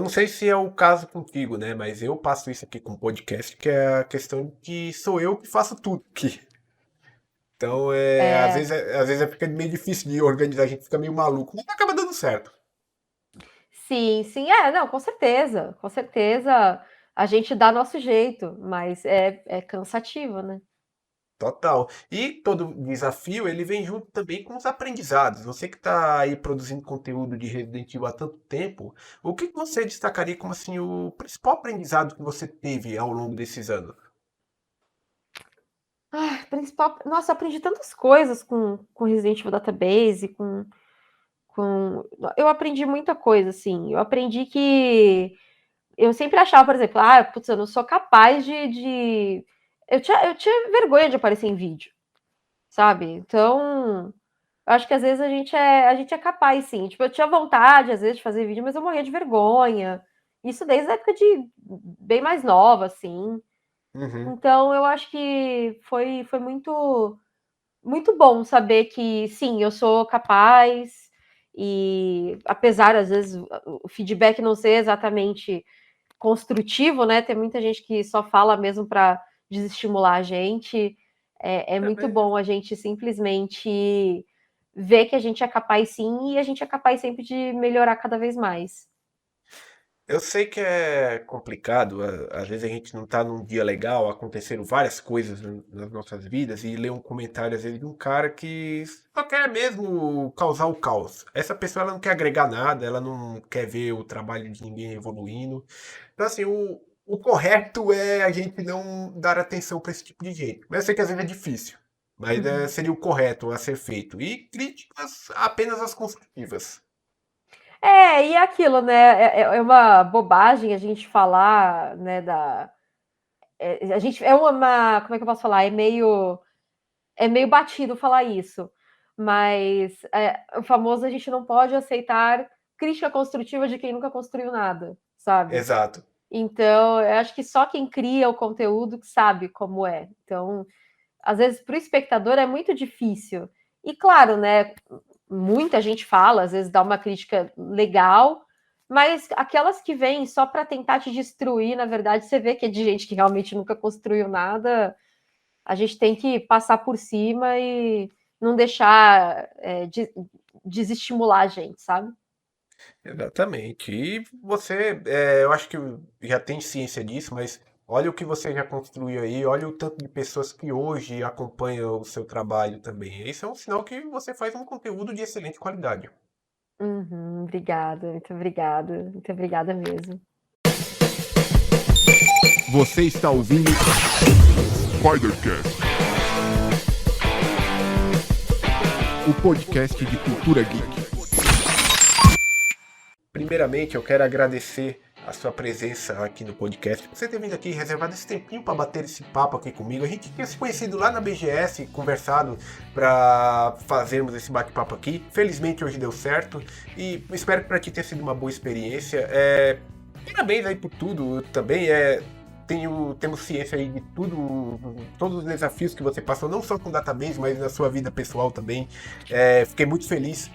não sei se é o caso contigo, né? Mas eu passo isso aqui com podcast, que é a questão de que sou eu que faço tudo aqui. Então, É, às vezes fica meio difícil de organizar, a gente fica meio maluco, mas acaba dando certo. sim, sim, não, com certeza a gente dá nosso jeito, mas é cansativo, né? Total. E todo desafio, ele vem junto também com os aprendizados. Você que está aí produzindo conteúdo de Resident Evil há tanto tempo, o que que você destacaria como assim o principal aprendizado que você teve ao longo desses anos? Principal, nossa, eu aprendi tantas coisas com Resident Evil Database, com. Eu aprendi muita coisa, assim. Eu aprendi que eu sempre achava, por exemplo, putz, eu não sou capaz de. Eu tinha vergonha de aparecer em vídeo, sabe? Então, eu acho que às vezes a gente é capaz, sim. Tipo, eu tinha vontade, às vezes, de fazer vídeo, mas eu morria de vergonha. Isso desde a época de bem mais nova, assim. Uhum. Então, eu acho que foi muito, muito bom saber que, sim, eu sou capaz. E apesar, às vezes, o feedback não ser exatamente construtivo, né? Tem muita gente que só fala mesmo para desestimular a gente. É É, muito bom a gente simplesmente ver que a gente é capaz sim e a gente é capaz sempre de melhorar cada vez mais. Eu sei que é complicado, às vezes a gente não tá num dia legal, aconteceram várias coisas nas nossas vidas, e ler um comentário, às vezes, de um cara que só quer mesmo causar o caos. Essa pessoa, ela não quer agregar nada, ela não quer ver o trabalho de ninguém evoluindo. Então, assim, o correto é a gente não dar atenção para esse tipo de gente. Mas eu sei que às vezes é difícil, mas Uhum. seria o correto a ser feito. E críticas apenas as construtivas. E aquilo, né? É uma bobagem a gente falar, né? A gente é como é que eu posso falar? É meio batido falar isso, mas o famoso a gente não pode aceitar crítica construtiva de quem nunca construiu nada, sabe? Exato. Então, eu acho que só quem cria o conteúdo que sabe como é. Então, às vezes, para o espectador é muito difícil. E claro, né? Muita gente fala, às vezes dá uma crítica legal, mas aquelas que vêm só para tentar te destruir, na verdade, você vê que é de gente que realmente nunca construiu nada. A gente tem que passar por cima e não deixar desestimular a gente, sabe? Exatamente. E você, eu acho que já tem ciência disso, mas olha o que você já construiu aí, olha o tanto de pessoas que hoje acompanham o seu trabalho também. Isso é um sinal que você faz um conteúdo de excelente qualidade. Uhum, obrigada, muito obrigada mesmo. Você está ouvindo Spidercast, o podcast de cultura geek. Primeiramente, eu quero agradecer a sua presença aqui no podcast. Você ter vindo aqui e reservado esse tempinho para bater esse papo aqui comigo. A gente tinha se conhecido lá na BGS, conversado para fazermos esse bate-papo aqui. Felizmente hoje deu certo e espero que para ti tenha sido uma boa experiência. Parabéns aí por tudo também. Temos ciência aí de tudo, todos os desafios que você passou, não só com o database, mas na sua vida pessoal também. Fiquei muito feliz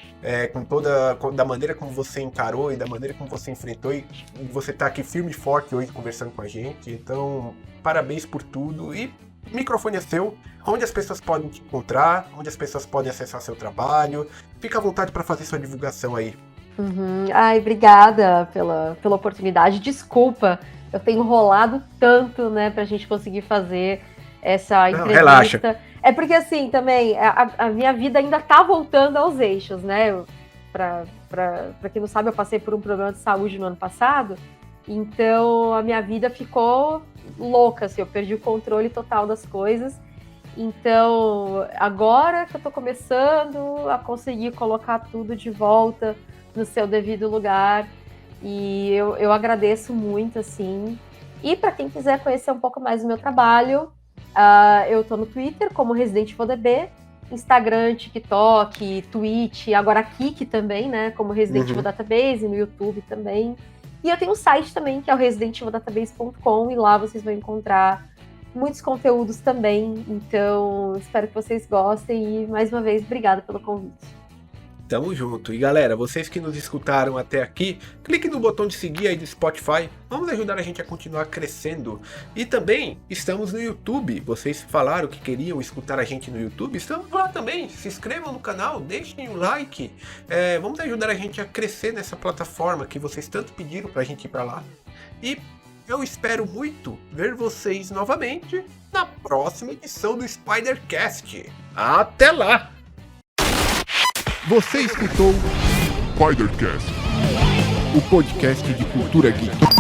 da maneira como você encarou e da maneira como você enfrentou, e você tá aqui firme e forte hoje conversando com a gente. Então, parabéns por tudo e o microfone é seu. Onde as pessoas podem te encontrar, onde as pessoas podem acessar seu trabalho. Fica à vontade para fazer sua divulgação aí. Uhum. Ai, obrigada pela oportunidade. Desculpa, eu tenho enrolado tanto, né, pra gente conseguir fazer essa Não, entrevista. relaxa. É porque, assim, também, a minha vida ainda tá voltando aos eixos, né? Pra quem não sabe, eu passei por um problema de saúde no ano passado, então a minha vida ficou louca, assim, eu perdi o controle total das coisas. Então, agora que eu tô começando a conseguir colocar tudo de volta no seu devido lugar, e eu agradeço muito, assim. E para quem quiser conhecer um pouco mais do meu trabalho, eu tô no Twitter como Resident Evil DB, Instagram, TikTok, Twitch, agora Kik também, né, como Resident Evil Database, no YouTube também. E eu tenho um site também, que é o residentevil.database.com, e lá vocês vão encontrar muitos conteúdos também. Então, espero que vocês gostem e, mais uma vez, obrigada pelo convite. Tamo junto. E galera, vocês que nos escutaram até aqui, clique no botão de seguir aí do Spotify. Vamos ajudar a gente a continuar crescendo. E também estamos no YouTube. Vocês falaram que queriam escutar a gente no YouTube. Estamos lá também. Se inscrevam no canal, deixem o like. Vamos ajudar a gente a crescer nessa plataforma que vocês tanto pediram pra gente ir pra lá. E eu espero muito ver vocês novamente na próxima edição do Spidercast. Até lá! Você escutou Spidercast, o podcast de cultura geek.